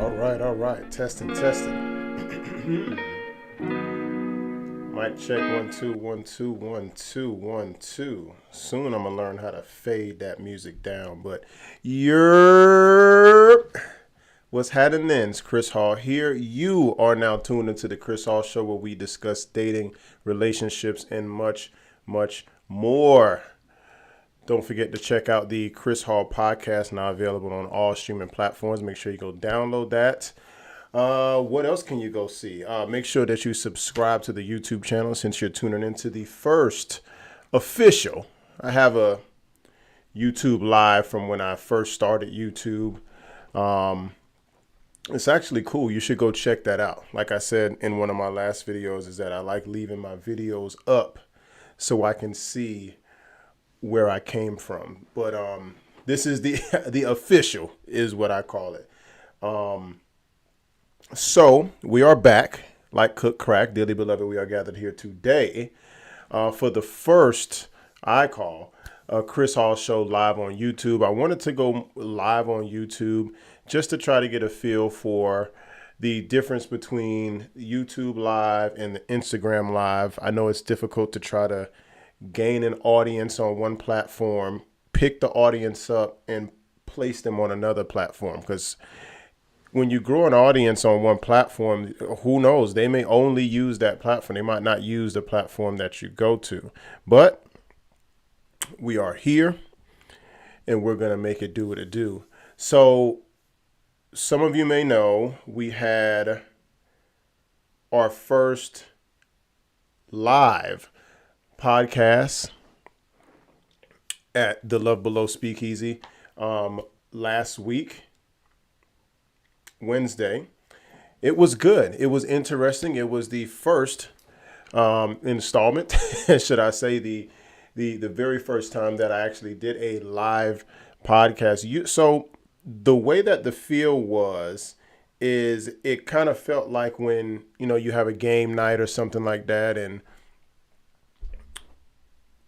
All right. Testing. Mic check 1 2 1 2 1 2 1 2. Soon I'm gonna learn how to fade that music down. But what's happening then? It's Chris Hall here. You are now tuned into the Chris Hall Show, where we discuss dating, relationships, and much, much more. Don't forget to check out the Chris Hall podcast, now available on all streaming platforms. Make sure you go download that. What else can you go see? Make sure that you subscribe to the YouTube channel since you're tuning into the first official. I have a YouTube live from when I first started YouTube. It's actually cool. You should go check that out. Like I said in one of my last videos, is that I like leaving my videos up so I can see where I came from. But this is the official is what I call it. So we are back, like cook crack, dearly beloved. We are gathered here today for the first I call Chris Hall Show live on YouTube. I wanted to go live on YouTube just to try to get a feel for the difference between YouTube live and the Instagram live. I know it's difficult to try to gain an audience on one platform, pick the audience up and place them on another platform, because when you grow an audience on one platform, who knows, they may only use that platform. They might not use the platform that you go to. But we are here and we're going to make it do what it do. So some of you may know we had our first live podcast at the Love Below Speakeasy last week, Wednesday. It was good. It was interesting. It was the first installment, should I say, the very first time that I actually did a live podcast. So the way that the feel was is it kind of felt like when, you have a game night or something like that, and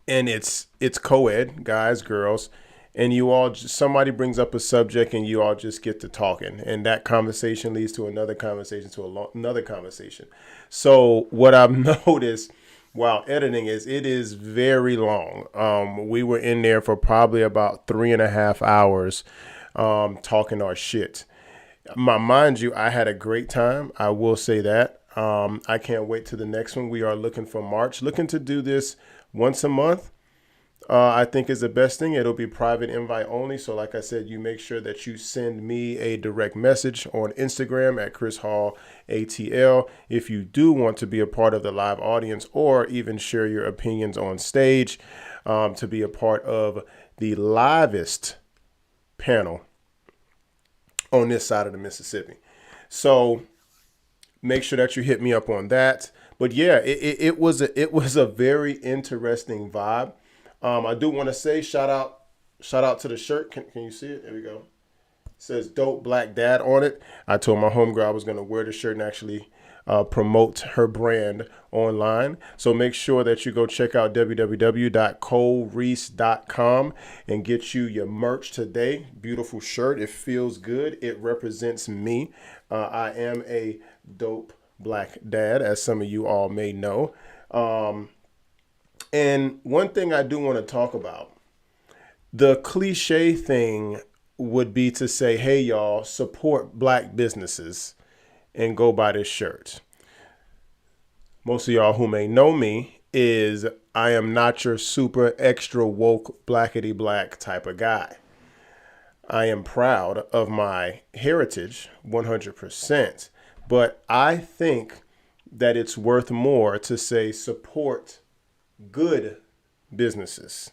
it's co-ed, guys, girls, and you all somebody brings up a subject and you all just get to talking, and that conversation leads to another conversation another conversation. So what I've noticed while editing is it is very long. We were in there for probably about 3.5 hours talking our shit. Mind you, I had a great time. I will say that. I can't wait to the next one. We are looking for March, looking to do this once a month. I think is the best thing. It'll be private invite only. So like I said, you make sure that you send me a direct message on Instagram at ChrisHallATL if you do want to be a part of the live audience, or even share your opinions on stage to be a part of the livest panel on this side of the Mississippi. So make sure that you hit me up on that. But yeah, it was a very interesting vibe. I do want to say shout out to the shirt. Can you see it? There we go. It says "Dope Black Dad" on it. I told my homegirl I was going to wear the shirt and actually promote her brand online. So make sure that you go check out www.coreese.com and get you your merch today. Beautiful shirt. It feels good. It represents me. I am a dope black dad, as some of you all may know. And one thing I do want to talk about, the cliche thing would be to say, hey, y'all, support black businesses and go buy this shirt. Most of y'all who may know me is I am not your super extra woke blackety black type of guy. I am proud of my heritage 100%, but I think that it's worth more to say support good businesses.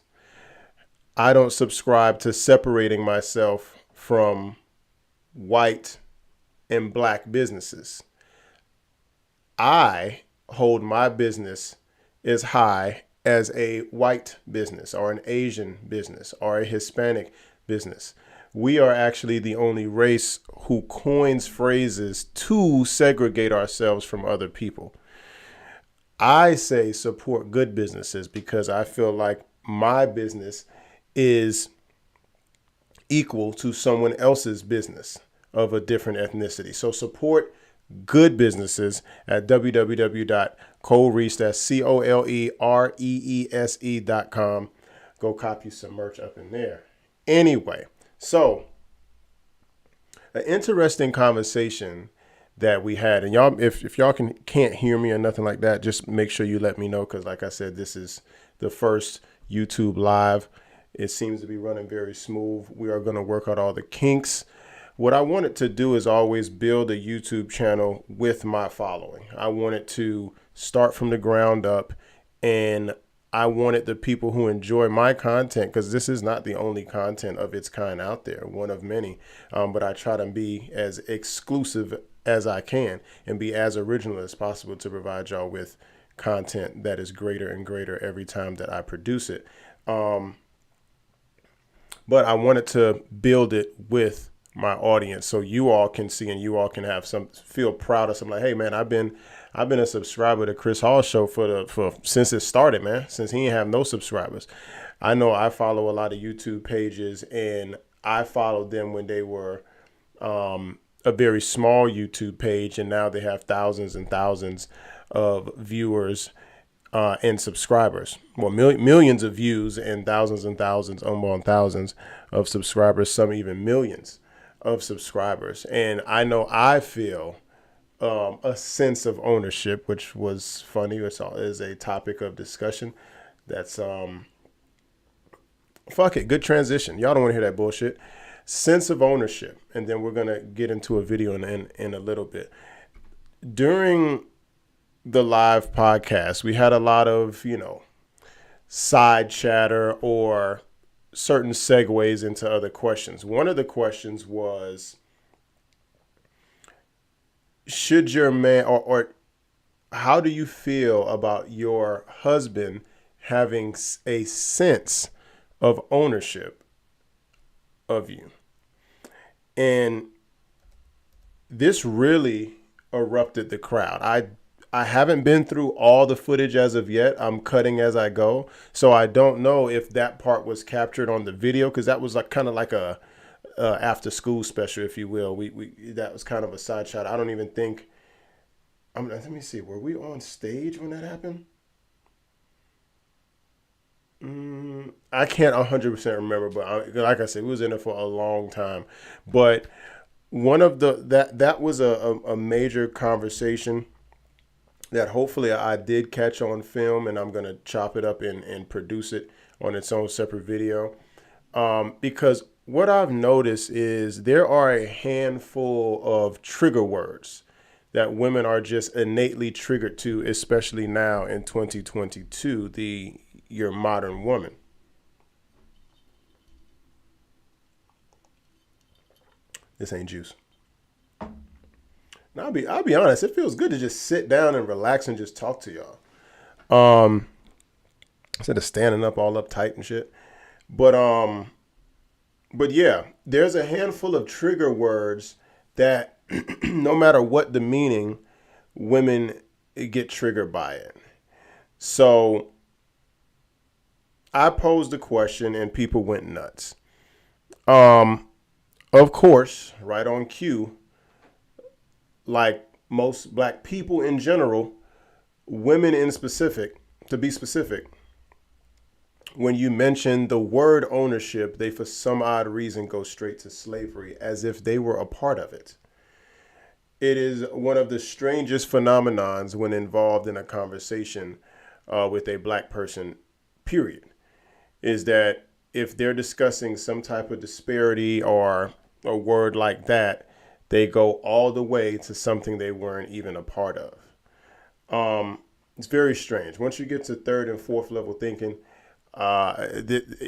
I don't subscribe to separating myself from white and black businesses. I hold my business as high as a white business or an Asian business or a Hispanic business. We are actually the only race who coins phrases to segregate ourselves from other people. I say support good businesses because I feel like my business is equal to someone else's business of a different ethnicity. So support good businesses at www.colereese, that's ColeReese.com. Go copy some merch up in there. Anyway, so an interesting conversation that we had, and y'all, if y'all can't hear me or nothing like that, just make sure you let me know, because like I said, this is the first YouTube live. It seems to be running very smooth. We are going to work out all the kinks. What I wanted to do is always build a YouTube channel with my following. I wanted to start from the ground up, and I wanted the people who enjoy my content, because this is not the only content of its kind out there, one of many, but I try to be as exclusive as I can and be as original as possible to provide y'all with content that is greater and greater every time that I produce it. But I wanted to build it with my audience so you all can see and you all can have feel proud of something. Like, hey man, I've been a subscriber to Chris Hall show for since it started, man, since he didn't have no subscribers. I know I follow a lot of YouTube pages, and I followed them when they were a very small YouTube page, and now they have thousands and thousands of viewers and subscribers. Well, millions of views and thousands on thousands of subscribers, some even millions of subscribers. And I know I feel a sense of ownership, which was funny. It is a topic of discussion. That's fuck it, good transition. Y'all don't want to hear that bullshit. Sense of ownership, and then we're gonna get into a video in a little bit. During the live podcast, we had a lot of, side chatter or certain segues into other questions. One of the questions was, should your man, or how do you feel about your husband having a sense of ownership of you? And this really erupted the crowd. I haven't been through all the footage as of yet. I'm cutting as I go, so I don't know if that part was captured on the video, because that was like kind of like a after school special, if you will. We that was kind of a side shot. I don't even think. Let me see. Were we on stage when that happened? I can't 100% remember, but like I said, we was in it for a long time. But one of that was a major conversation that hopefully I did catch on film, and I'm gonna chop it up and produce it on its own separate video. Because what I've noticed is there are a handful of trigger words that women are just innately triggered to, especially now in 2022, your modern woman. This ain't juice. Now I'll be honest, it feels good to just sit down and relax and just talk to y'all. Instead of standing up all uptight and shit. But yeah, there's a handful of trigger words that no matter what the meaning, women get triggered by it. So I posed the question and people went nuts. Of course, right on cue, like most black people in general, women in specific, to be specific, when you mention the word ownership, they for some odd reason go straight to slavery as if they were a part of it. It is one of the strangest phenomenons when involved in a conversation with a black person, period, is that if they're discussing some type of disparity or a word like that, they go all the way to something they weren't even a part of. It's very strange. Once you get to third and fourth level thinking,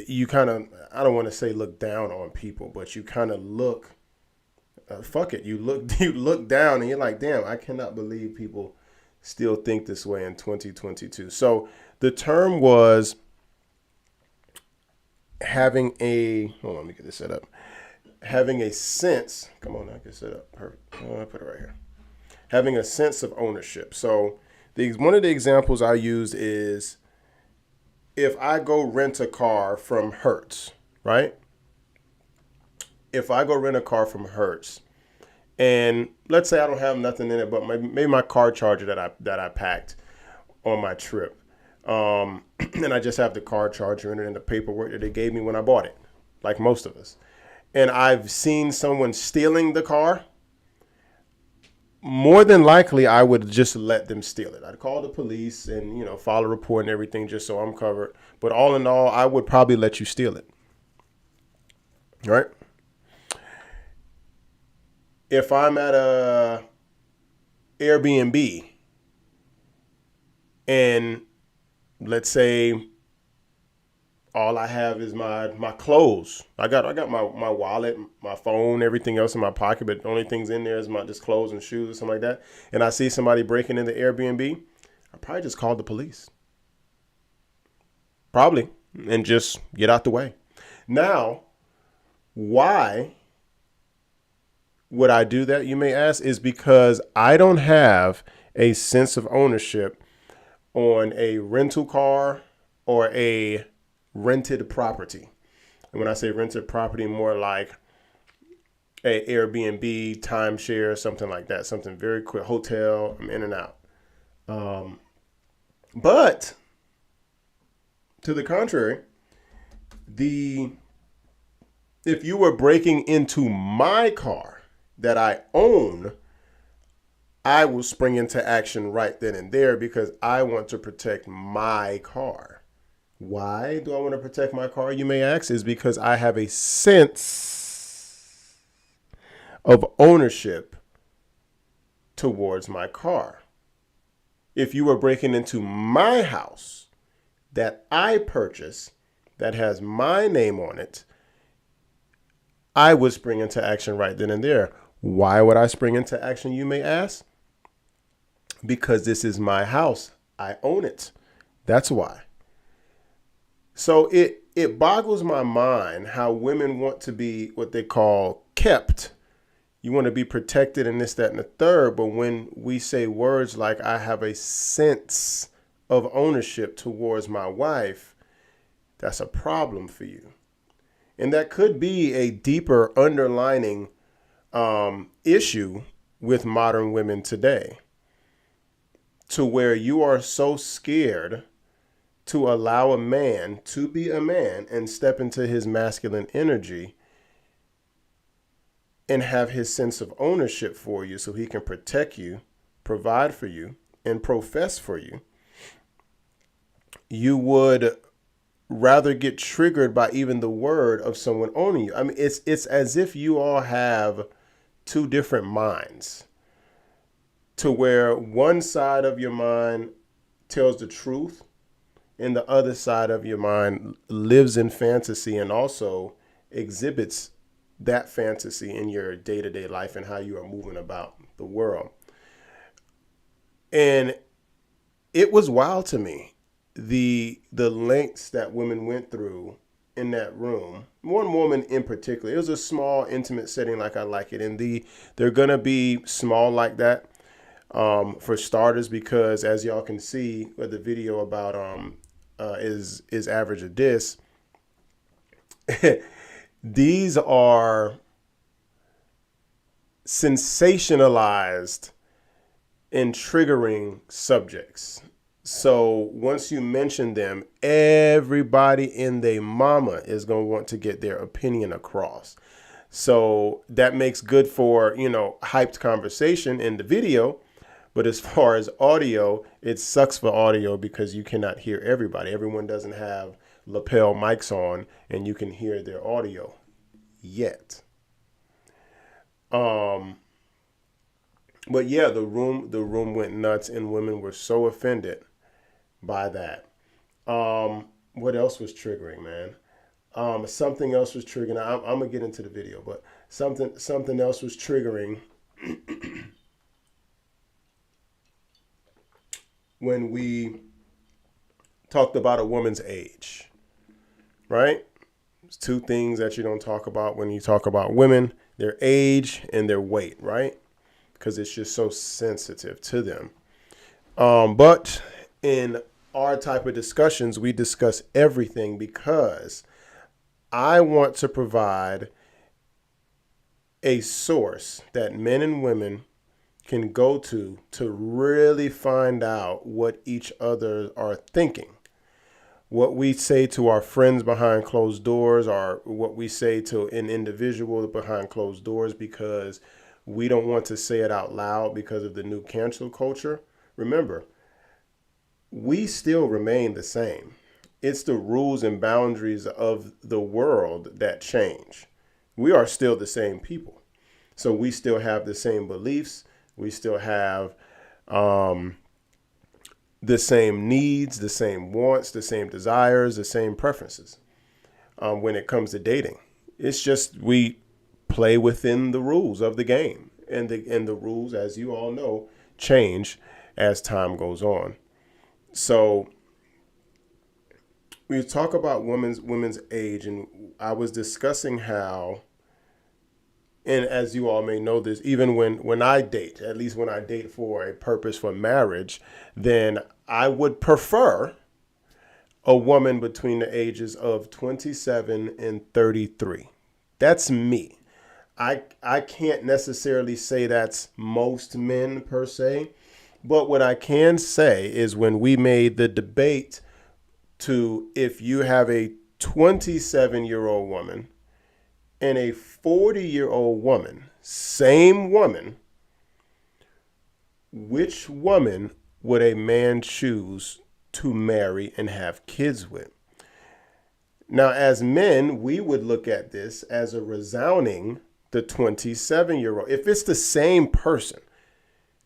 you kind of, I don't want to say look down on people, but you kind of look, you look down and you're like, damn, I cannot believe people still think this way in 2022. So the term was having hold on, let me get this set up. Having a sense, come on, I can set up, perfect. I'll put it right here. Having a sense of ownership. So one of the examples I use is if I go rent a car from Hertz, right? If I go rent a car from Hertz, And let's say I don't have nothing in it, but maybe my car charger that I packed on my trip. And I just have the car charger in it and the paperwork that they gave me when I bought it, like most of us. And I've seen someone stealing the car. More than likely, I would just let them steal it. I'd call the police and, file a report and everything just so I'm covered. But all in all, I would probably let you steal it. Right? If I'm at a Airbnb and let's say all I have is my clothes. I got my wallet, my phone, everything else in my pocket, but the only things in there is my just clothes and shoes or something like that. And I see somebody breaking into Airbnb, I probably just call the police. Probably. And just get out the way. Now, why would I do that, you may ask, is because I don't have a sense of ownership on a rental car or a rented property. And when I say rented property, more like a Airbnb, timeshare, something like that, something very quick, hotel, I'm in and out. But to the contrary, if you were breaking into my car that I own, I will spring into action right then and there because I want to protect my car. Why do I want to protect my car, you may ask? Is because I have a sense of ownership towards my car. If you were breaking into my house that I purchased, that has my name on it, I would spring into action right then and there. Why would I spring into action, you may ask? Because this is my house. I own it. That's why. So it boggles my mind how women want to be what they call kept. You want to be protected and this, that, and the third. But when we say words like I have a sense of ownership towards my wife, that's a problem for you. And that could be a deeper underlining issue with modern women today, to where you are so scared to allow a man to be a man and step into his masculine energy and have his sense of ownership for you so he can protect you, provide for you, and profess for you. You would rather get triggered by even the word of someone owning you. I mean, it's as if you all have two different minds, to where one side of your mind tells the truth and the other side of your mind lives in fantasy and also exhibits that fantasy in your day-to-day life and how you are moving about the world. And it was wild to me, the lengths that women went through in that room. One woman in particular, it was a small, intimate setting like I like it. And they're going to be small like that for starters, because as y'all can see with the video about is average of this, these are sensationalized and triggering subjects. So once you mention them, everybody in their mama is going to want to get their opinion across. So that makes good for, hyped conversation in the video. But as far as audio, it sucks for audio because you cannot hear everybody. Everyone doesn't have lapel mics on and you can hear their audio yet. But yeah, the room went nuts and women were so offended by that. What else was triggering, man? Something else was triggering. I'm gonna get into the video, but something else was triggering when we talked about a woman's age, right? There's two things that you don't talk about when you talk about women: their age and their weight, right? Because it's just so sensitive to them. But in our type of discussions, we discuss everything because I want to provide a source that men and women can go to really find out what each other are thinking. What we say to our friends behind closed doors, or what we say to an individual behind closed doors because we don't want to say it out loud because of the new cancel culture. Remember, we still remain the same. It's the rules and boundaries of the world that change. We are still the same people. So we still have the same beliefs. We still have the same needs, the same wants, the same desires, the same preferences when it comes to dating. It's just we play within the rules of the game. And the rules, as you all know, change as time goes on. So we talk about women's age, and I was discussing how, and as you all may know this, even when I date, at least when I date for a purpose for marriage, then I would prefer a woman between the ages of 27 and 33. That's me. I can't necessarily say that's most men per se, but what I can say is when we made the debate to if you have a 27-year-old woman and a 40-year-old woman, same woman, which woman would a man choose to marry and have kids with? Now, as men, we would look at this as a resounding the 27-year-old. If it's the same person.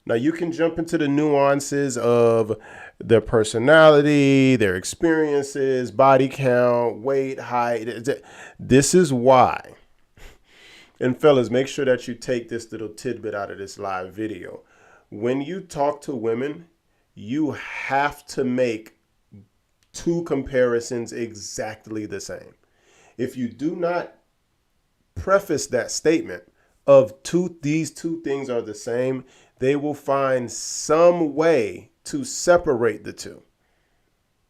Now, you can jump into the nuances of their personality, their experiences, body count, weight, height. This is why. And fellas, make sure that you take this little tidbit out of this live video. When you talk to women, you have to make two comparisons exactly the same. If you do not preface that statement of these two things are the same, they will find some way to separate the two.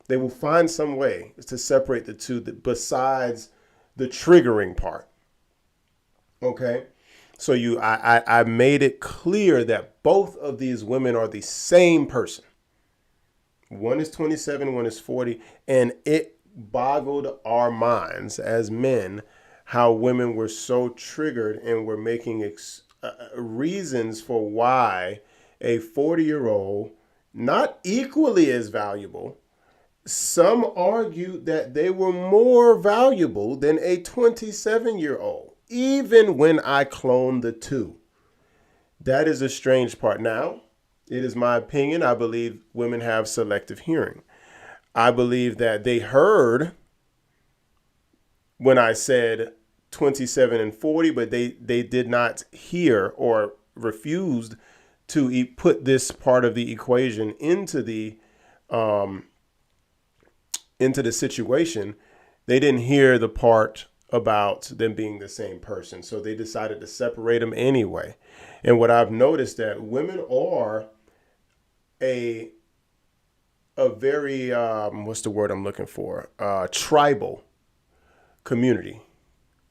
They will find some way to separate the two besides the triggering part. Okay? So I made it clear that both of these women are the same person. One is 27, one is 40, and it boggled our minds as men how women were so triggered and were making reasons for why a 40-year-old, not equally as valuable, some argued that they were more valuable than a 27-year-old, even when I cloned the two. That is a strange part. Now, it is my opinion. I believe women have selective hearing. I believe that they heard when I said 27 and 40, but they did not hear or refused to put this part of the equation into the situation. They didn't hear the part about them being the same person, so they decided to separate them anyway. And what I've noticed that women are a very what's the word I'm looking for? Tribal community.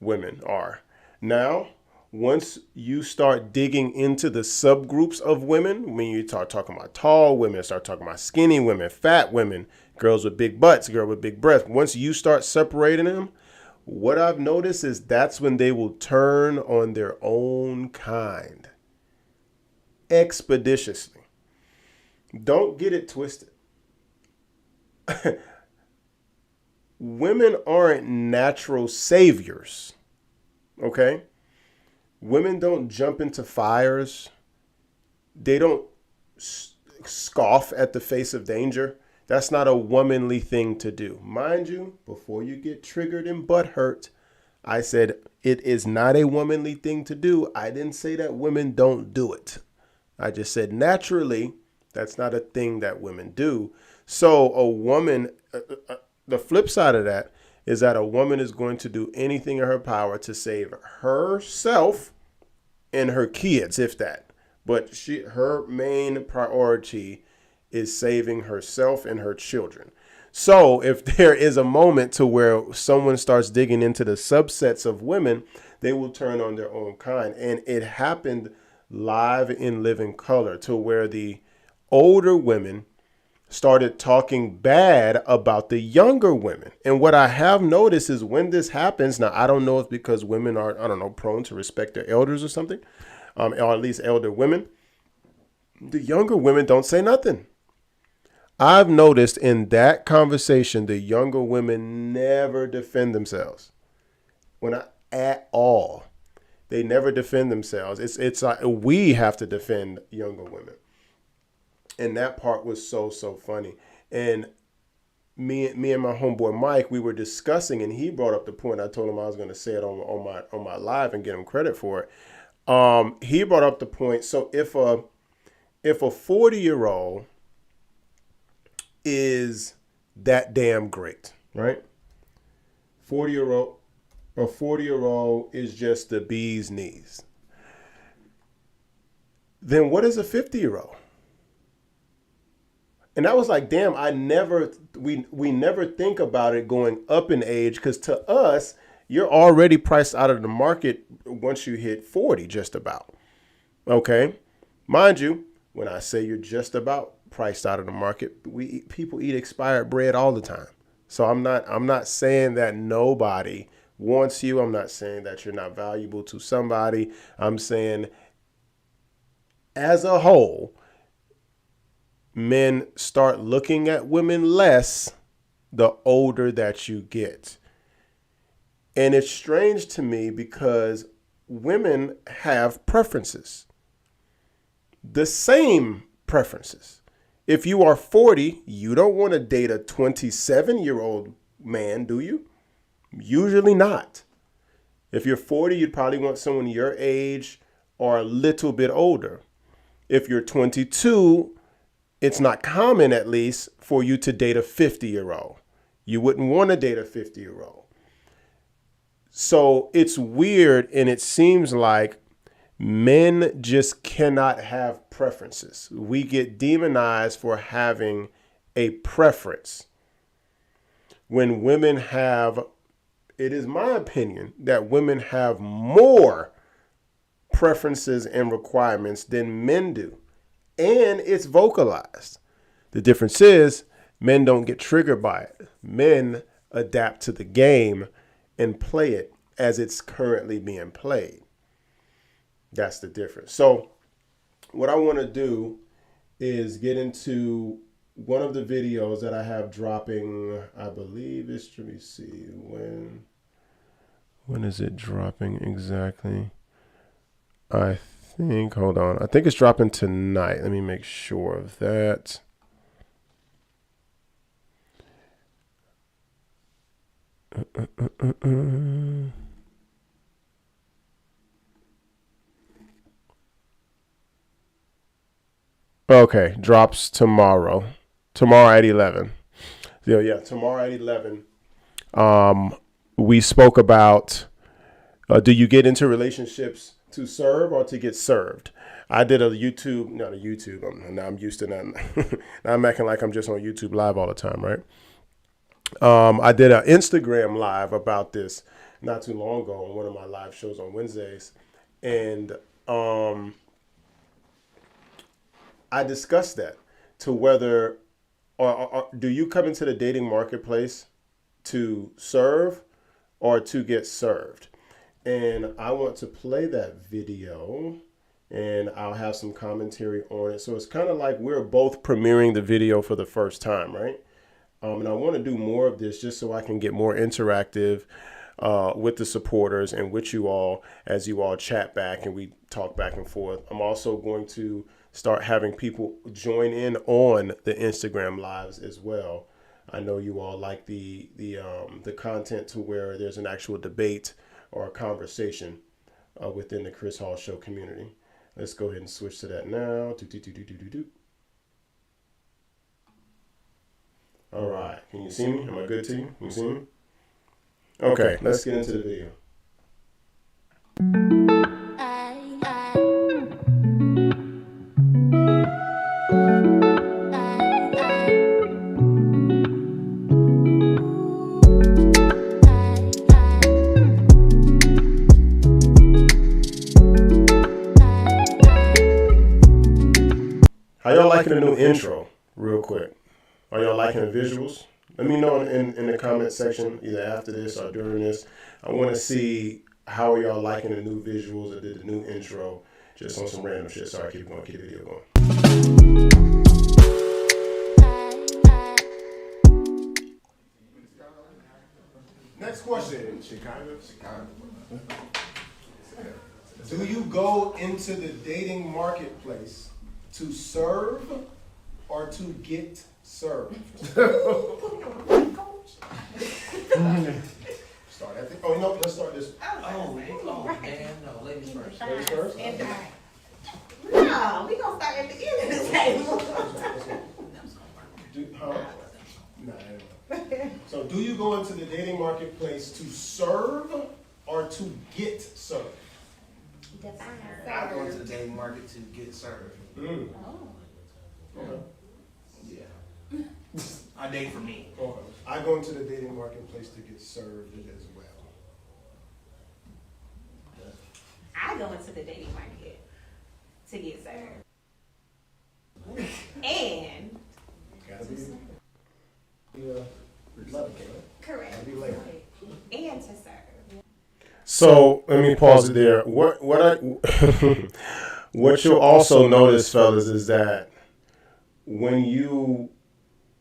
Women are. Now, once you start digging into the subgroups of women, when you start talking about tall women, start talking about skinny women, fat women, girls with big butts, girls with big breasts, once you start separating them, what I've noticed is that's when they will turn on their own kind expeditiously. Don't get it twisted. Women aren't natural saviors, okay? Women don't jump into fires. They don't scoff at the face of danger. That's not a womanly thing to do. Mind you, before you get triggered and butthurt, I said it is not a womanly thing to do. I didn't say that women don't do it. I just said naturally, that's not a thing that women do. So a woman... the flip side of that is that a woman is going to do anything in her power to save herself and her kids, if that. But her main priority is saving herself and her children. So if there is a moment to where someone starts digging into the subsets of women, they will turn on their own kind. And it happened live in living color to where the older women started talking bad about the younger women. And what I have noticed is when this happens, now I don't know if because women are, I don't know, prone to respect their elders or something, or at least elder women, the younger women don't say nothing. I've noticed in that conversation, the younger women never defend themselves. At all. They never defend themselves. It's like we have to defend younger women. And that part was so funny. And me and my homeboy Mike, we were discussing, and he brought up the point. I told him I was going to say it on my live and get him credit for it. He brought up the point. So if a 40-year-old is that damn great, right? A 40-year-old is just the bee's knees. Then what is a 50-year-old? And I was like, damn, we never think about it going up in age, because to us, you're already priced out of the market once you hit 40, just about. Okay? Mind you, when I say you're just about priced out of the market, people eat expired bread all the time. So I'm not saying that nobody wants you. I'm not saying that you're not valuable to somebody. I'm saying as a whole, men start looking at women less the older that you get. And it's strange to me because women have preferences. The same preferences. If you are 40, you don't want to date a 27-year-old man, do you? Usually not. If you're 40, you'd probably want someone your age or a little bit older. If you're 22, it's not common, at least, for you to date a 50-year-old. You wouldn't want to date a 50-year-old. So it's weird, and it seems like men just cannot have preferences. We get demonized for having a preference. When women have, it is my opinion that women have more preferences and requirements than men do. And it's vocalized. The difference is men don't get triggered by it. Men adapt to the game and play it as it's currently being played. That's the difference. So what I want to do is get into one of the videos that I have dropping. I believe it's, let me see, when is it dropping exactly? I think it's dropping tonight. Let me make sure of that. Okay, drops tomorrow. Tomorrow at 11. Yeah, tomorrow at 11. We spoke about, do you get into relationships to serve or to get served? I did not a YouTube. Now I'm used to that. Now I'm acting like I'm just on YouTube live all the time, right? I did an Instagram live about this not too long ago on one of my live shows on Wednesdays. And I discussed that to whether, or do you come into the dating marketplace to serve or to get served? And I want to play that video, and I'll have some commentary on it. So it's kind of like we're both premiering the video for the first time, right? And I want to do more of this just so I can get more interactive with the supporters and with you all as you all chat back and we talk back and forth. I'm also going to start having people join in on the Instagram lives as well. I know you all like the content to where there's an actual debate or a conversation within the Chris Hall Show community. Let's go ahead and switch to that now. All right. Can you see me? Am I good to you? Can you see me? Okay, let's get into the video. How y'all liking the new intro? Real quick. Are y'all liking the visuals? Let me know in the comment section, either after this or during this. I want to see how are y'all liking the new visuals or the new intro, just on some random shit. Sorry, keep going, keep the video going. Next question. Chicago. Do you go into the dating marketplace to serve or to get served? Start at the. Oh no, let's start this. Oh man, no, ladies first. Ladies first. No, we gonna start at the end of the table. So, do you go into the dating marketplace to serve or to get served? I go into the dating market to get served. Okay. Yeah. I date for me. Okay. I go into the dating marketplace to get served as well. I go into the dating market to get served. And Gotta be. correct. Gotta be later. And to serve. So let me pause it there. What what you'll also notice, fellas, is that when you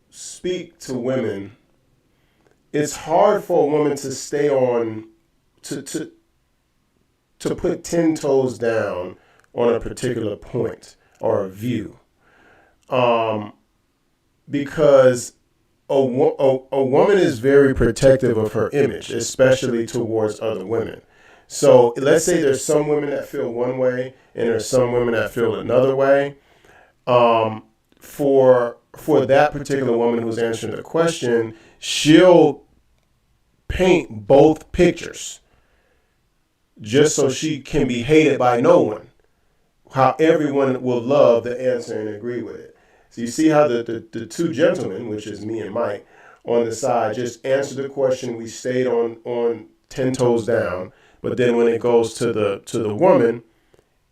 speak to women, it's hard for a woman to stay on to put 10 toes down on a particular point or a view, because a woman is very protective of her image, especially towards other women. So let's say there's some women that feel one way and there's some women that feel another way. For that particular woman who's answering the question, she'll paint both pictures just so she can be hated by no one. How everyone will love the answer and agree with it. So you see how the two gentlemen, which is me and Mike, on the side just answered the question. We stayed on 10 toes down. But then when it goes to the woman,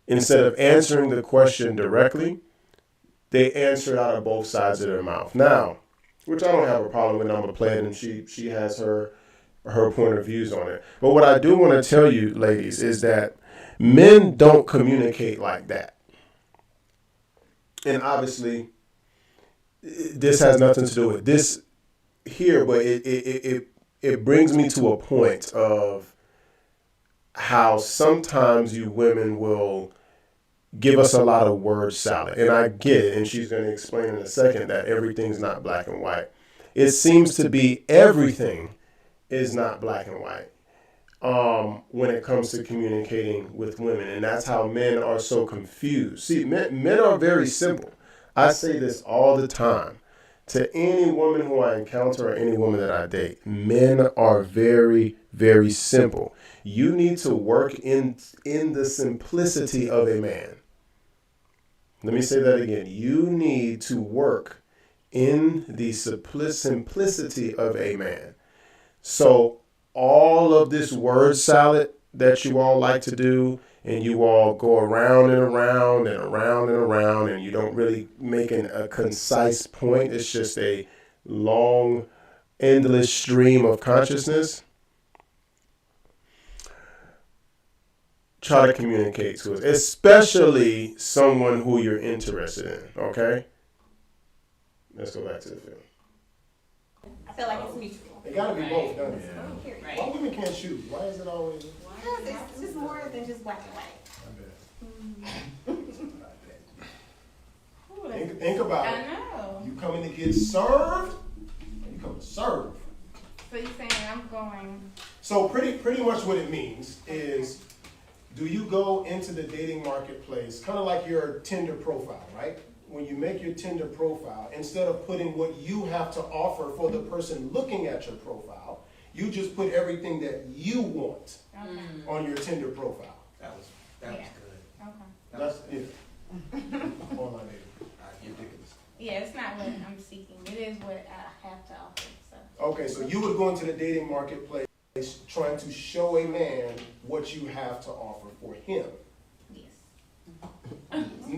instead of answering the question directly, they answer out of both sides of their mouth. Now, which I don't have a problem with. I'm gonna play it, and she has her point of views on it. But what I do want to tell you, ladies, is that men don't communicate like that. And obviously, this has nothing to do with this here, but it brings me to a point of how sometimes you women will give us a lot of word salad. And I get it, and she's going to explain in a second that everything's not black and white. It seems to be everything is not black and white when it comes to communicating with women. And that's how men are so confused. See, men are very simple. I say this all the time to any woman who I encounter or any woman that I date. Men are very, very simple. You need to work in the simplicity of a man. Let me say that again. You need to work in the simplicity of a man. So all of this word salad that you all like to do, and you all go around and around and around and around, and you don't really make a concise point. It's just a long, endless stream of consciousness. Try to communicate to us, especially someone who you're interested in, okay? Let's go back to the film. I feel like it's mutual. It gotta be both, doesn't it? Right. Why women can't shoot? Why is it always? Because it's just more than just black and white. Think about it. I know. You coming to get served, or you come to serve? So you're saying I'm going. So pretty much what it means is, do you go into the dating marketplace, kind of like your Tinder profile, right? When you make your Tinder profile, instead of putting what you have to offer for the person looking at your profile, you just put everything that you want on your Tinder profile. That was good. Okay. That's it. Online dating. Ridiculous. Yeah, it's not what I'm seeking. It is what I have to offer. So. Okay, so you would go into the dating marketplace trying to show a man what you have to offer for him. Yes.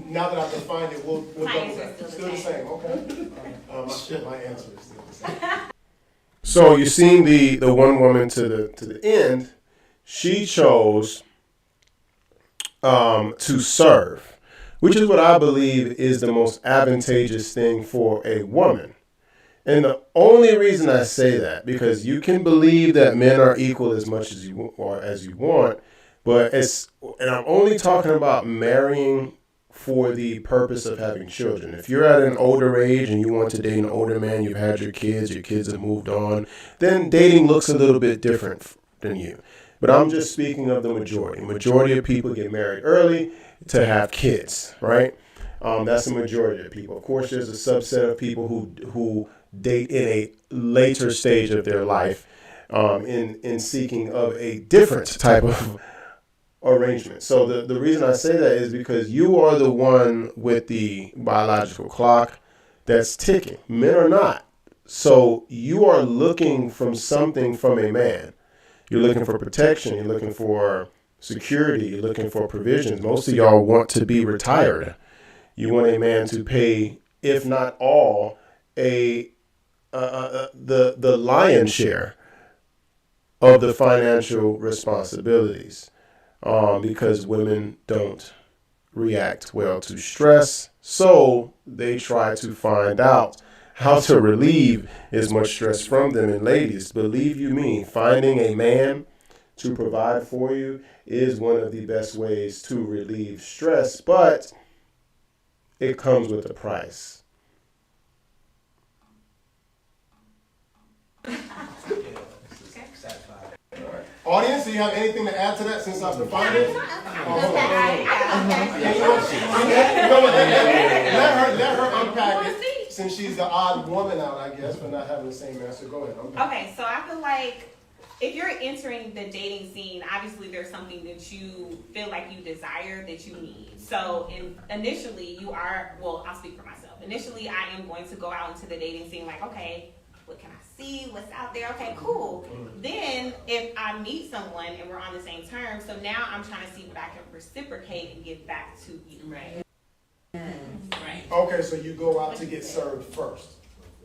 now that I've defined it, we'll My double answer that. is Still the same, okay. My answer is still the same. So So you're seeing the one woman to the end. She chose to serve, which is what I believe is the most advantageous thing for a woman. And the only reason I say that, because you can believe that men are equal as much as you want, but and I'm only talking about marrying for the purpose of having children. If you're at an older age and you want to date an older man, you've had your kids have moved on, then dating looks a little bit different than you. But I'm just speaking of the majority. Majority of people get married early to have kids, right? That's the majority of people. Of course, there's a subset of people who date in a later stage of their life, in seeking of a different type of arrangement. So the reason I say that is because you are the one with the biological clock that's ticking. Men are not. So you are looking from something from a man. You're looking for protection. You're looking for security. You're looking for provisions. Most of y'all want to be retired. You want a man to pay, if not all, the lion's share of the financial responsibilities, because women don't react well to stress, so they try to find out how to relieve as much stress from them. And ladies, believe you me, finding a man to provide for you is one of the best ways to relieve stress, but it comes with a price. Audience, do you have anything to add to that since I've defined it? Let her unpack it, since she's the odd woman out, I guess, for not having the same answer. Go ahead. Okay, so I feel like if you're entering the dating scene, obviously there's something that you feel like you desire, that you need. So initially you are, well, I'll speak for myself. Initially I am going to go out into the dating scene like, okay, what can I see? What's out there? Okay, cool. Then if I meet someone and we're on the same terms, so now I'm trying to see what I can reciprocate and give back to you. Right. Right. Okay, so you go out to get served first.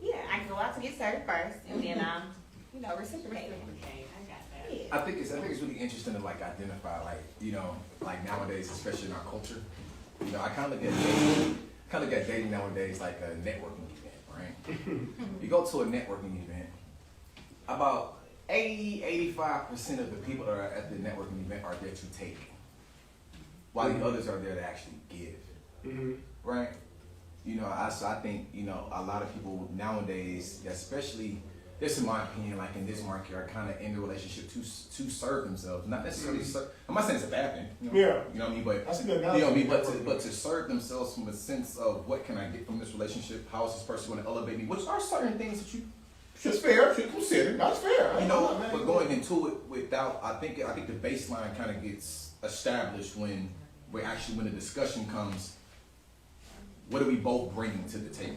Yeah, I can go out to get served first and then reciprocate. Okay, I got that. Yeah. I think it's really interesting to like identify, like nowadays, especially in our culture. I kind of look at dating nowadays like a networking event, right? You go to a networking event, about 85% of the people that are at the networking event are there to take, while the others are there to actually give, right? I think a lot of people nowadays, especially, this in my opinion, like in this market, are kind of in the relationship to serve themselves, not necessarily serve. I'm not saying it's a bad thing. Yeah. You know what I mean? But That's a good but to serve themselves from a sense of what can I get from this relationship? How is this person going to elevate me? Which are certain things that you should consider. That's fair. But going into it without, I think the baseline kind of gets established when the discussion comes. What do we both bring to the table,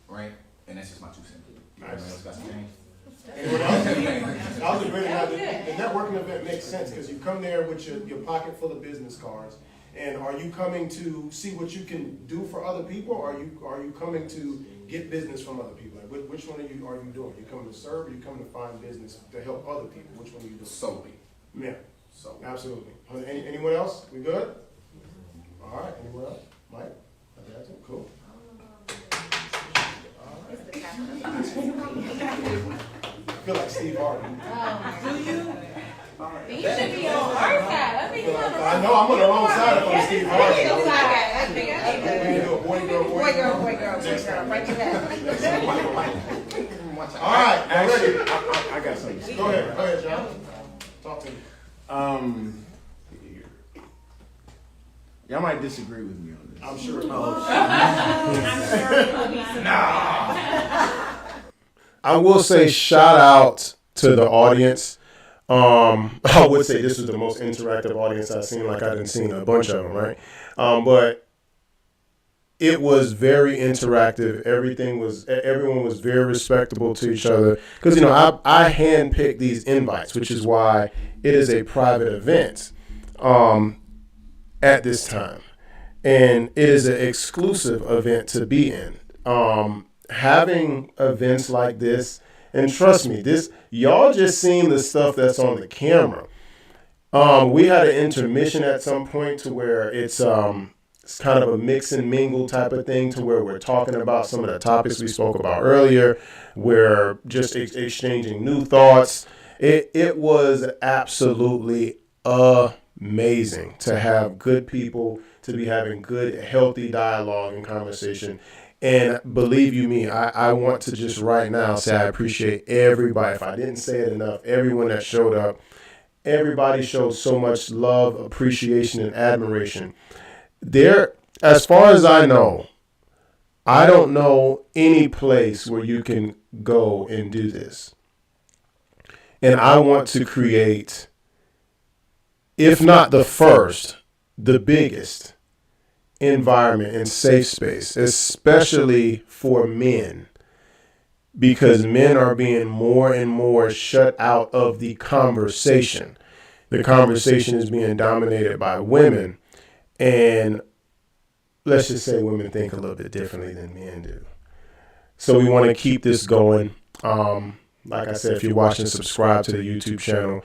right? And that's just my 2 cents. Nice. Got some change? That was a great analogy. The networking event makes sense because you come there with your pocket full of business cards. And are you coming to see what you can do for other people, or are you coming to get business from other people? Like, which one are you doing? You coming to serve, or you coming to find business to help other people? Which one are you doing? Solely. Yeah, So absolutely. Anyone else? We good? All right. Anyone else? Mike? That's it. Cool. I feel like Steve Harvey. Do you? You should be on our side. I know I'm on the wrong side if I'm Steve Harvey. We can do a boy, girl. Break it down. All right, Actually, I got something. Go ahead, John. Talk to me. Y'all might disagree with me on this. I'm sure. I will say shout out to the audience. I would say this was the most interactive audience I've seen. Like I didn't see a bunch of them, right? But it was very interactive. Everyone was very respectable to each other. Because I handpicked these invites, which is why it is a private event at this time. and it is an exclusive event to be in. Having events like this, and trust me, this y'all just seen the stuff that's on the camera. We had an intermission at some point to where it's kind of a mix and mingle type of thing, to where we're talking about some of the topics we spoke about earlier. We're just exchanging new thoughts. It was absolutely amazing to have good people, to be having good, healthy dialogue and conversation. And believe you me, I want to just right now say I appreciate everybody. If I didn't say it enough, everyone that showed up, everybody showed so much love, appreciation, and admiration. There, as far as I know, I don't know any place where you can go and do this. And I want to create, if not the first, the biggest environment and safe space, especially for men, because men are being more and more shut out of the conversation. The conversation is being dominated by women, and let's just say women think a little bit differently than men do. So we want to keep this going. Like I said, if you're watching, subscribe to the YouTube channel.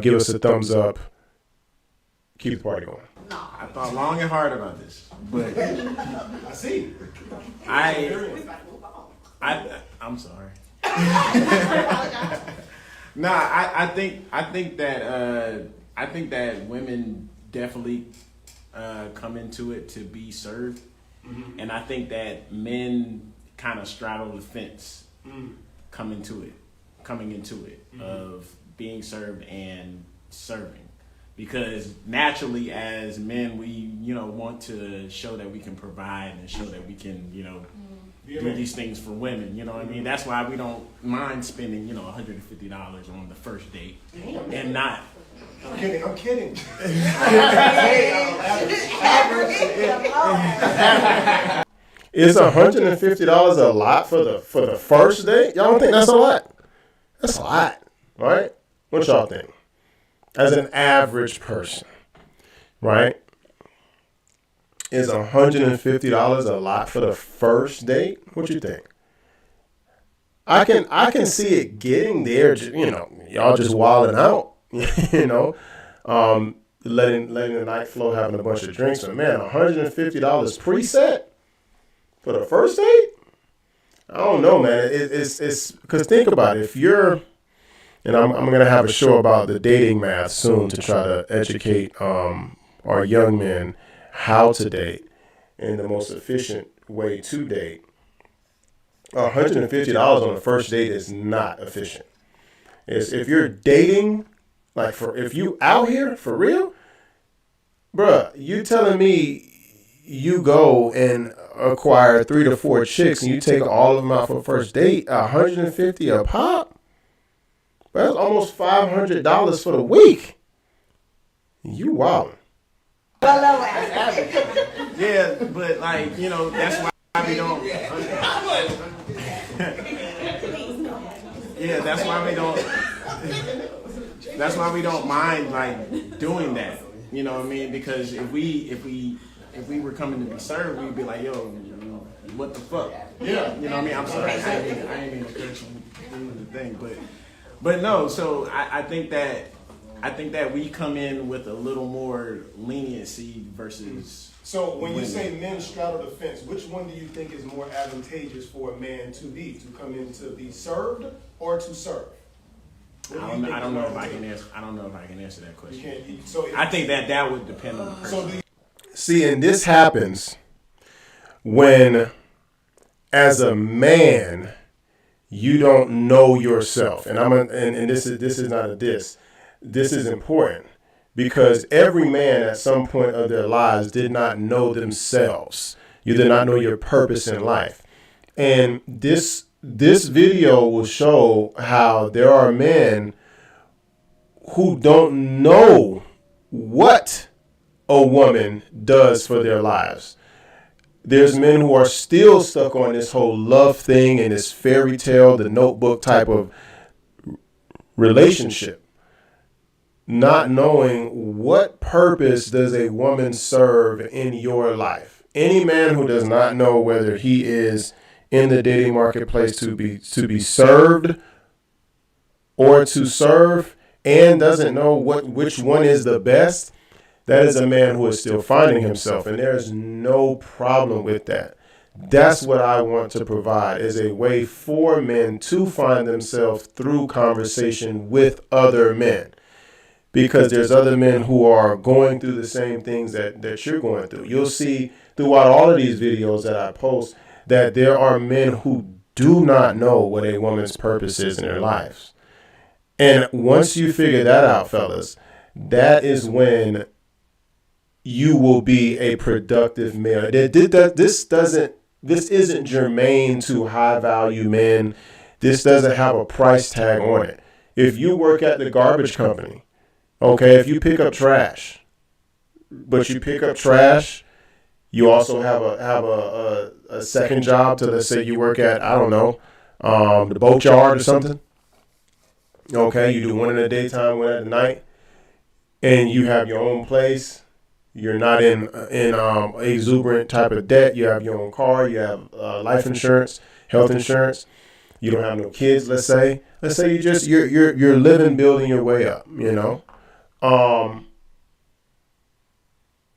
Give us a thumbs up. Keep the party going. I thought long and hard about this, but I see. I'm sorry. Nah, I think that women definitely come into it to be served, and I think that men kind of straddle the fence, coming into it of being served and serving. Because naturally, as men, we want to show that we can provide and show that we can do these things for women. You know what I mean? That's why we don't mind spending $150 on the first date and not. I'm kidding. Is $150 a lot for the first date? Y'all don't think that's a lot? That's a lot, right? What y'all think? As an average person, right? Is $150 a lot for the first date? What you think? I can see it getting there. Y'all just wilding out. Letting the night flow, having a bunch of drinks. But man, $150 preset for the first date? I don't know, man. It's because think about it. If you're, and I'm going to have a show about the dating math soon to try to educate our young men how to date in the most efficient way to date. $150 on the first date is not efficient. If you're dating, if you out here for real, bruh, you telling me you go and acquire 3 to 4 chicks and you take all of them out for a first date, $150 a pop? That's almost $500 for the week. You wildin'. Yeah, but that's why we don't. Yeah, that's why we don't. That's why we don't mind doing that. You know what I mean? Because if we were coming to be served, we'd be like, yo, what the fuck? Yeah. You know what I mean? I'm sorry, I ain't mean to curse on the thing, but no. So I think that we come in with a little more leniency versus. So when you say men straddle the fence, which one do you think is more advantageous for a man to come in to be served or to serve? I don't know if I can answer that question. So I think that would depend on the person. See, and this happens when, as a man, you don't know yourself. And this is not a diss. This is important because every man at some point of their lives did not know themselves. You did not know your purpose in life. And this video will show how there are men who don't know what a woman does for their lives. There's men who are still stuck on this whole love thing and this fairy tale, the Notebook type of relationship. not knowing what purpose does a woman serve in your life. Any man who does not know whether he is in the dating marketplace to be served or to serve, and doesn't know which one is the best, that is a man who is still finding himself, and there is no problem with that. That's what I want to provide, is a way for men to find themselves through conversation with other men. Because there's other men who are going through the same things that you're going through. You'll see throughout all of these videos that I post that there are men who do not know what a woman's purpose is in their lives. And once you figure that out, fellas, that is when you will be a productive male. This isn't germane to high value men. This doesn't have a price tag on it. If you work at the garbage company, okay, if you pick up trash, but you pick up trash, you also have a second job to, let's say you work at, I don't know, the boatyard or something. Okay, you do one in the daytime, one at the night, and you have your own place. You're not in exuberant type of debt. You have your own car. You have life insurance, health insurance. You don't have no kids. Let's say you're living, building your way up. You know,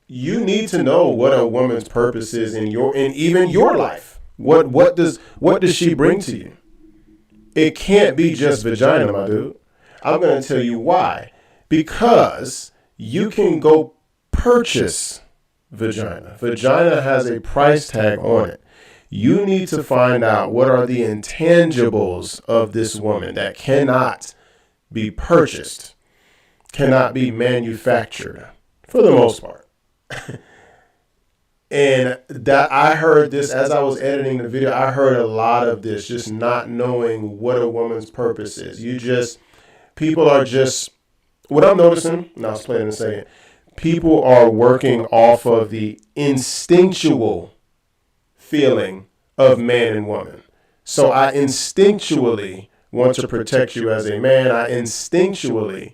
you need to know what a woman's purpose is in even your life. What does she bring to you? It can't be just vagina, my dude. I'm going to tell you why. Because you can go purchase vagina. Vagina has a price tag on it. You need to find out what are the intangibles of this woman that cannot be purchased, cannot be manufactured, for the most part. And that I heard this as I was editing the video. I heard a lot of this, just not knowing what a woman's purpose is. People are just, what I'm noticing, and I'll explain in a second, people are working off of the instinctual feeling of man and woman. So I instinctually want to protect you as a man. I instinctually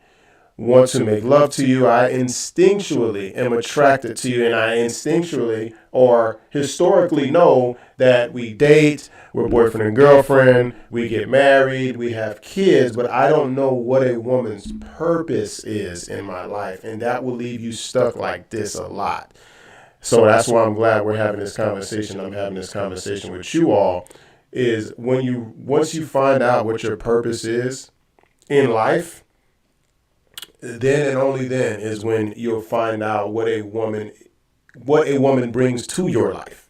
want to make love to you. I instinctually am attracted to you, and I instinctually or historically know that we date, we're boyfriend and girlfriend, we get married, we have kids, but I don't know what a woman's purpose is in my life, and that will leave you stuck like this a lot. So that's why I'm glad we're having this conversation. I'm having this conversation with you all, is once you find out what your purpose is in life, then and only then is when you'll find out what a woman brings to your life.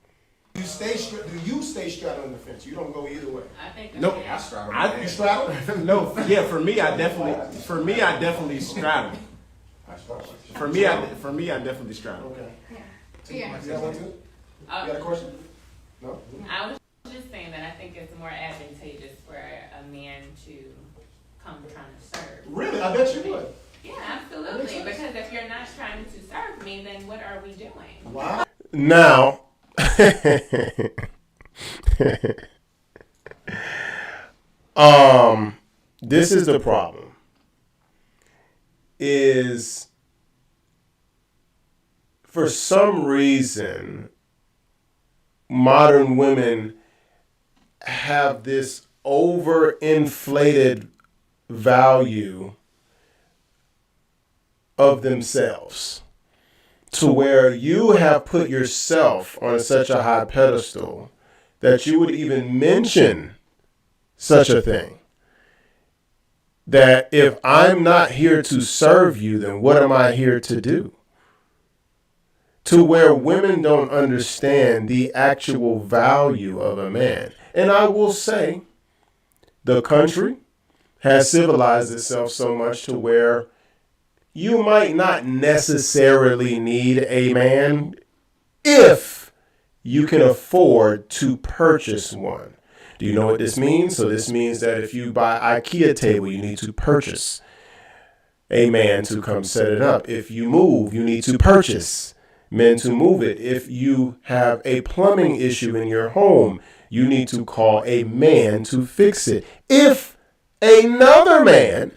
Do you stay straddling on the fence? You don't go either way. I think Nope. I straddle. You straddle? No, yeah, for me, I definitely straddle. For me, I definitely straddle. Okay. Yeah. You got one too? You got a question? No? I was just saying that I think it's more advantageous for a man to come trying to serve. Really? I bet you would. Yeah, absolutely. Because if you're not trying to serve me, then what are we doing? Wow. Now, this is the problem. Is for some reason, modern women have this overinflated value of themselves, to where you have put yourself on such a high pedestal that you would even mention such a thing. That if I'm not here to serve you, then what am I here to do? To where women don't understand the actual value of a man. And I will say, the country has civilized itself so much to where you might not necessarily need a man if you can afford to purchase one. Do you know what this means? So this means that if you buy an IKEA table, you need to purchase a man to come set it up. If you move, you need to purchase men to move it. If you have a plumbing issue in your home, you need to call a man to fix it. If another man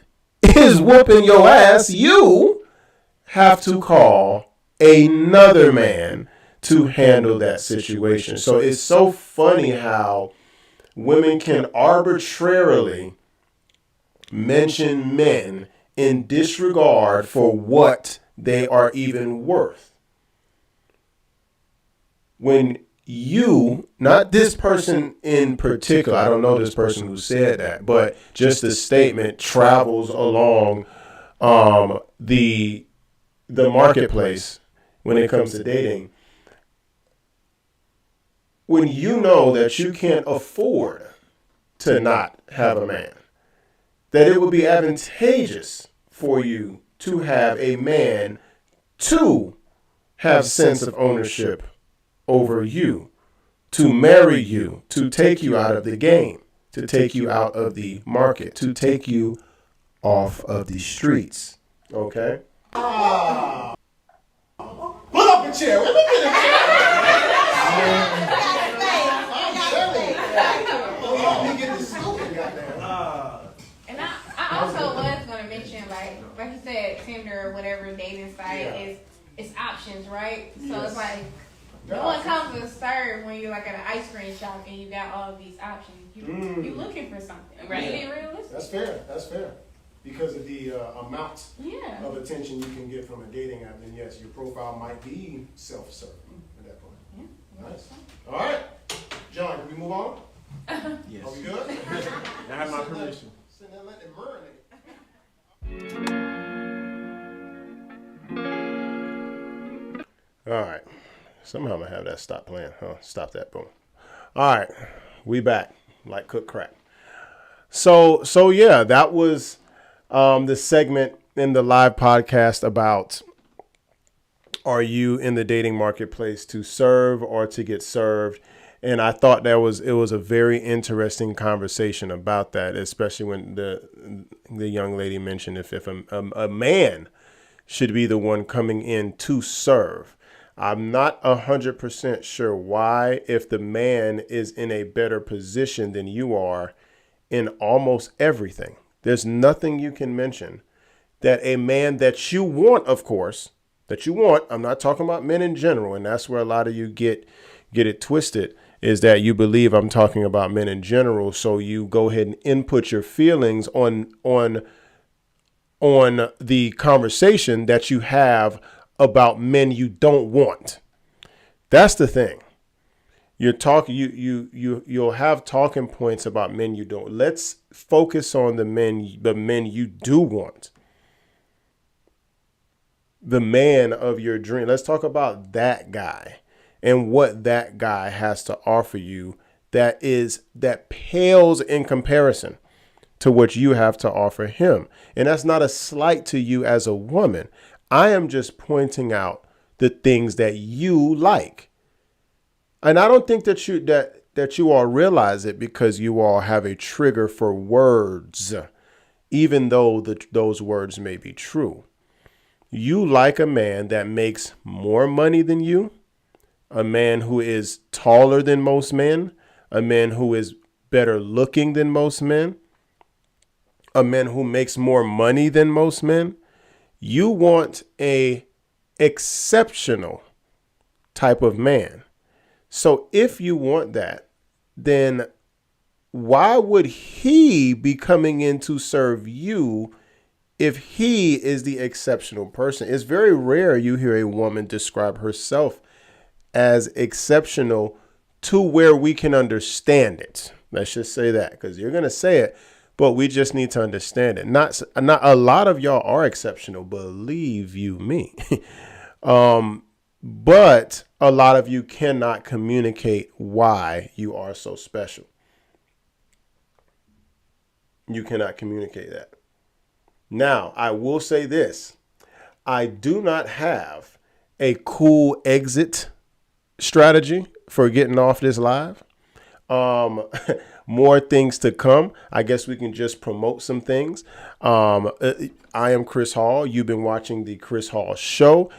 is whooping your ass, you have to call another man to handle that situation. So it's so funny how women can arbitrarily mention men in disregard for what they are even worth. When you, not this person in particular, I don't know this person who said that, but just the statement travels along the marketplace when it comes to dating. When you know that you can't afford to not have a man, that it would be advantageous for you to have a man to have sense of ownership over you, to marry you, to take you out of the game, to take you out of the market, to take you off of the streets. Okay? Pull up a chair. Let me get a chair. Let me get the stupid goddamn. And I also was gonna mention, like you said, Tinder or whatever dating site is options, right? So it's like no one comes to serve when you're like at an ice cream shop and you got all of these options. You looking for something, right? Be realistic. That's fair. That's fair. Because of the amount Yeah. of attention you can get from a dating app, then yes, your profile might be self-serving at that point. Yeah. Nice. All right. John, can we move on? Yes. Are we good? I have my permission. Sitting there letting it marinate. All right. Somehow I'm going to have that stop playing. Huh? Stop that. Boom. All right. We back like cook crack. So yeah, that was the segment in the live podcast about, are you in the dating marketplace to serve or to get served? And I thought it was a very interesting conversation about that, especially when the young lady mentioned if a man should be the one coming in to serve. I'm not 100% sure why, if the man is in a better position than you are in almost everything. There's nothing you can mention that a man that you want, of course, that you want. I'm not talking about men in general, and that's where a lot of you get it twisted, is that you believe I'm talking about men in general. So you go ahead and input your feelings on the conversation that you have about men you don't want. That's the thing. You'll have talking points about men you don't. Let's focus on the men you do want. The man of your dream. Let's talk about that guy and what that guy has to offer you that pales in comparison to what you have to offer him. And that's not a slight to you as a woman. I am just pointing out the things that you like. And I don't think that you all realize it, because you all have a trigger for words, even though those words may be true. You like a man that makes more money than you, a man who is taller than most men, a man who is better looking than most men, a man who makes more money than most men. You want a exceptional type of man. So if you want that, then why would he be coming in to serve you if he is the exceptional person? It's very rare you hear a woman describe herself as exceptional to where we can understand it. Let's just say that, because you're going to say it, but we just need to understand it. Not a lot of y'all are exceptional, believe you me. But a lot of you cannot communicate why you are so special. You cannot communicate that. Now, I will say this. I do not have a cool exit strategy for getting off this live. More things to come. I guess we can just promote some things. I am Chris Hall. You've been watching the Chris Hall Show.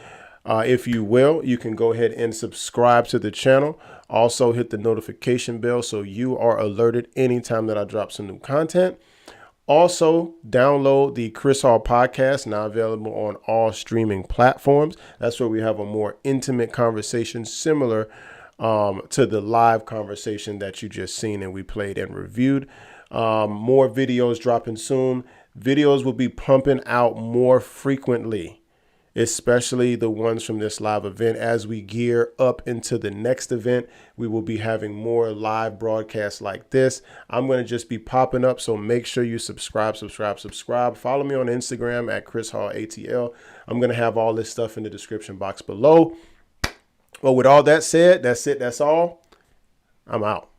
If you will, you can go ahead and subscribe to the channel. Also hit the notification bell so you are alerted anytime that I drop some new content. Also, download the Chris Hall podcast, now available on all streaming platforms. That's where we have a more intimate conversation similar to the live conversation that you just seen and we played and reviewed. More videos dropping soon. Videos will be pumping out more frequently, especially the ones from this live event. As we gear up into the next event, we will be having more live broadcasts like this. I'm going to just be popping up, so make sure you subscribe. Follow me on Instagram at ChrisHallATL. I'm going to have all this stuff in the description box below. Well, with all that said, that's it. That's all. I'm out.